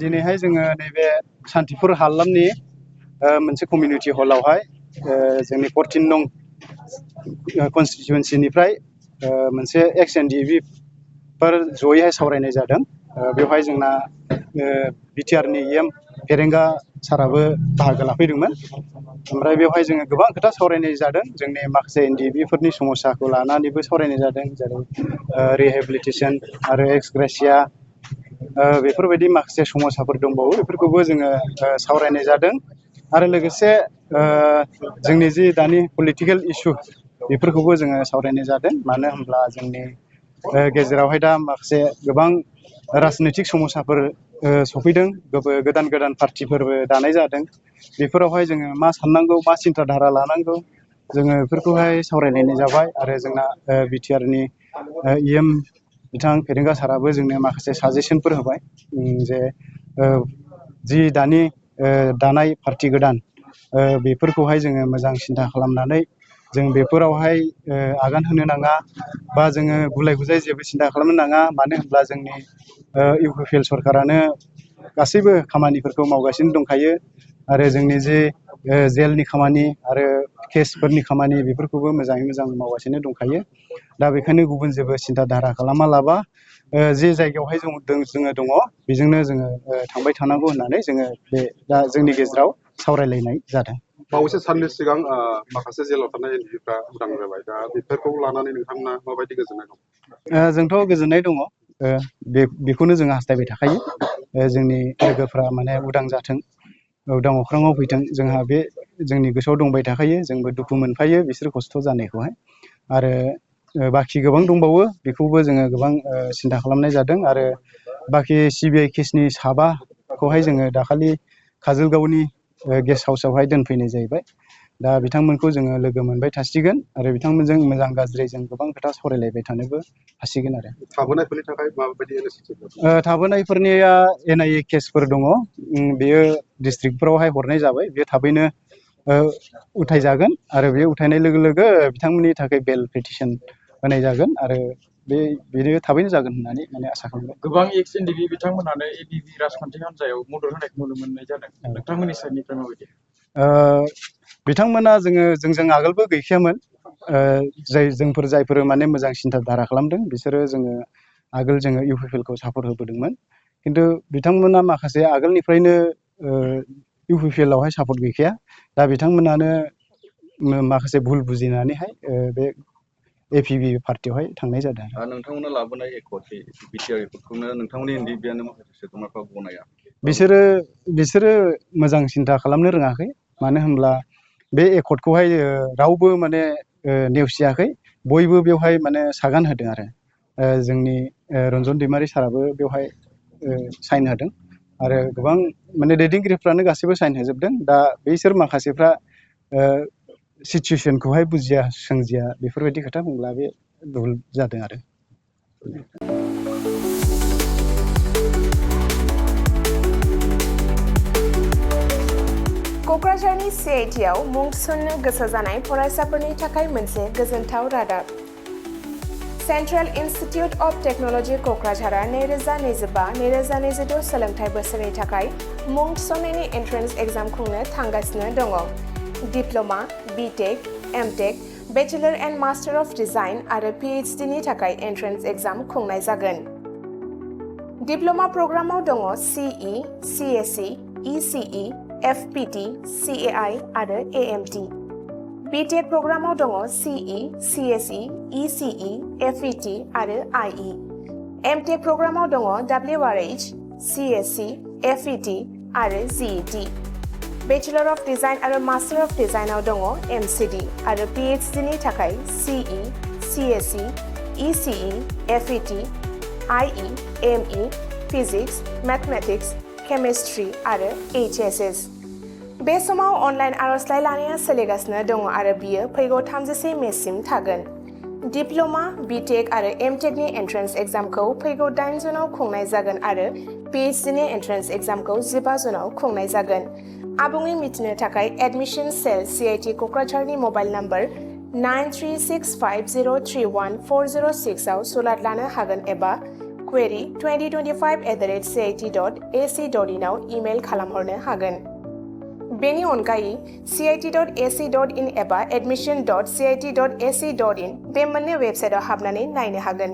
दिनैहाय जोङो नैबे सान्तिपुर हालामनि मोनसे कमिउनिटि हलावहाय जोंनि 14 नं कनस्टिटुवेन्सिनिफ्राय मोनसे एक्स एनडिएफबि फोर जयैहाय सावरायनाय जादों। बेवहाय जोंना बिटिआरनि एम फेरेंगा साराबो बाहागो लाफैदोंमोन। ओमफ्राय बेवहाय जोङो गोबां खोथा सावरायनाय जादों। जोंनि माखासे एनडिएफबिफोरनि समस्याखौ लानानैबो सावरायनाय जादों, जेरै रिहेबिलिटेसन आरो एक्स ग्रेसिया बेफोरबायदि माखासे समस्याफोर दंबावो, बेफोरखौबो जोङो सावरायनाय जादों। आरो लोगोसे जोंनि जि दानि पलिटिकेल इसु बेफोरखौबो जोङो सावरायनाय जादों। मानो होनब्ला जोंनि गेजेरावहाय दा माखासे गोबां राजनैतिक समस्याफोर सफैदों, गोदान गोदान पार्टिफोरबो दानाय जादों। बेफोरावहाय जोङो मा साननांगौ, मा सिन्था धारा लानांगौ, जोङो बेफोरखौहाय सावरायलायनाय जाबाय। आरो जोंना बिटिआरनि एम बिथां फेरेंगा साराबो जोंनो माखासे साजेसनफोर होबाय, जे जि दानि दानाय पार्टि गोदान बेफोरखौहाय जोङो मोजां सिन्था खालामनानै जों बेफोरावहाय आगान होनो नाङा, बा जोङो गुलाय गुजाय जेबो सिन्था खालामनो नाङा। मानो होनब्ला जोंनि इउपिपिएल सरकारानो गासैबो खामानिफोरखौ मावगासिनो दंखायो। आरो जोंनि जे जेलनि खामानि आरो केसफोरनि खामानि बेफोरखौबो मोजाङै मोजां मावगासिनो दंखायो। दा बेखायनो गुबुन जेबो सिन्था धारा खालामा लाबा जे जायगायावहाय जोङो दङ बेजोंनो जोङो थांबाय थानांगौ होननानै जोङो बे दा जोंनि गेजेराव सावरायलायनाय जादों। बावैसो साननि सिगां माखासे जेलाव थानाय एनडिएफबिफ्रा उदां जाबाय। दा बेफोरखौ लानानै नोंथांमोना माबायदि गोजोननाय दं? जोंथ' गोजोननाय दङ। बेखौनो जों हास्थायबाय थाखायो, जोंनि लोगोफ्रा माने उदां जाथों, उदां अख्राङाव फैथों। जोंहा बे जोंनि गोसोआव दंबाय थाखायो, जोंबो दुखु मोनफायो बिसोर खस्थ' जानायखौहाय। आरो बाखि गोबां दंबावो, बेखौबो जोङो गोबां सिन्था खालामनाय जादों। आरो बाखि सिबिआइ केसनि साबाखौहाय जोङो दाखालि काजलगावनि गेस्ट हाउसावहाय दोनफैनाय जाहैबाय। दा बिथांमोनखौ जोङो लोगो मोनबाय थासिगोन आरो बिथांमोनजों मोजां गाज्रि जों गोबां खोथा सावरायलायबाय थानोबो हासिगोन। आरो थाबोनायफोरनि थाखाय माबायदि थाबोनायफोरनिया एनआइए केसफोर दङ, बेयो डिस्ट्रिक्टफोरावहाय हरनाय जाबाय। बेयो थाबैनो उथाय जागोन आरो बे उथायनाय लोगो लोगो बिथांमोननि थाखाय बेल पिटिसन होनाय जागोन आरो बेनो थाबैनो जागोन होननानै माने आसा खालामबाय। गोबां एक्स एनडिएफबि बिथांमोनानो एबिबि राजखान्थि हान्जायाव मदद होनायखौ नुनो मोननाय जादों। नोंथांमोननि साइडनिफ्राय माबायदि? बिथांमोना जोंजों आगोलबो गैखायामोन। जायफोर माने मोजां सिन्था धारा खालामदों बिसोरो आगोल जोङो इउपिपिएलखौ सापर्ट होबोदोंमोन। खिन्थु बिथांमोना माखासे आगोलनिफ्रायनो इउपिपिएलआवहाय सापर्ट गैखाया। दा बिथांमोनानो माखासे भुल बुजिनानैहाय बे एपिबि पार्टियावहाय थांनाय जादों। नोंथांमोना लाबोनाय बिटिआर एकर्डखौनो नोंथांमोननि एनडिएफबिआनो माखासे सोद्रोमाफ्रा गनाया। बिसोरो मोजां सिन्था खालामनो रोङाखै। मानो होनब्ला बे एकर्डखौहाय रावबो माने नेवसियाखै, बयबो बेवहाय माने सागान होदों। आरो जोंनि रन्जन दैमारि साराबो बेवहाय साइन होदों आरो गोबां माने दैदेनगिरिफ्रानो गासैबो साइन होजोबदों। दा बैसोर माखासेफ्रा सिचुवेसनखौहाय बुजिया सोंजिया बेफोरबायदि खोथा बुंब्ला बे भुल जादों। आरो क'क्राझारनि सिआइटिआव मुं थिसननो गोसो जानाय फरायसाफोरनि थाखाय मोनसे गोजोनथाव रादाब। सेन्ट्रेल इन्स्टिटिउट अफ टेक्न'लजि क'क्राझारआ 2025-2026 सोलोंथाइ बोसोरनि थाखाय मुं थिसननायनि एन्ट्रेन्स एग्जाम खुंनो थांगासिनो दङ। Diploma, BTech, MTech, bachelor and master of design आरो पिएइचडि थाखाय एन्ट्रेन्स एग्जाम खुंनाय जागोन। डिप्ल'मा प्रग्रामाव दङ सिइ, सिएसइ, इसिइ, एफपिटि, सिएआइ आरो एएमटि। बिटेक प्रग्रामाव दङ सिइ, सिएसइ, इसिइ, एफइटि आरो आइइ। एमटेक प्रग्रामाव दङ डब्लिउआरएइच, सिएसइ, एफइटि आरो जिइटि। बेचेलर अफ डिजाइन आरो मास्टार अफ डिजाइनआव दङ एमसिडि आरो पिएइचडि थाखाय सिइ, सिएसइ, इसिइ, एफइटि, आइइ, एमइ, फिजिक्स, मेथमेटिक्स, केमिस्ट्रि आरो एचएसएस। बे समाव अनलाइन आर'जलाइ लानाया सोलिगासिनो दङ आरो बियो फैगौ 31 मेसिम थागोन। डिप्ल'मा, बिटेक आरो एमटेकनि एन्ट्रेन्स एग्जामखौ फैगौ 8 जुनाव खुंनाय जागोन आरो पिएइचडिनि एन्ट्रेन्स एग्जामखौ 15 जुनाव खुंनाय जागोन। आबुङै मिथिनो थाखाय एडमिशन सेल सिआइटि क'क्राझारनि मबाइल नम्बर 9365031406 आव सुलाद लानो हागोन एबा query 2025@cit.ac.in आव इमेल खालामहरनो हागोन। बेनि अनगायै cit.ac.in एबा admission.cit.ac.in बे मोननै वेबसाइटआव हाबनानै नायनो हागोन।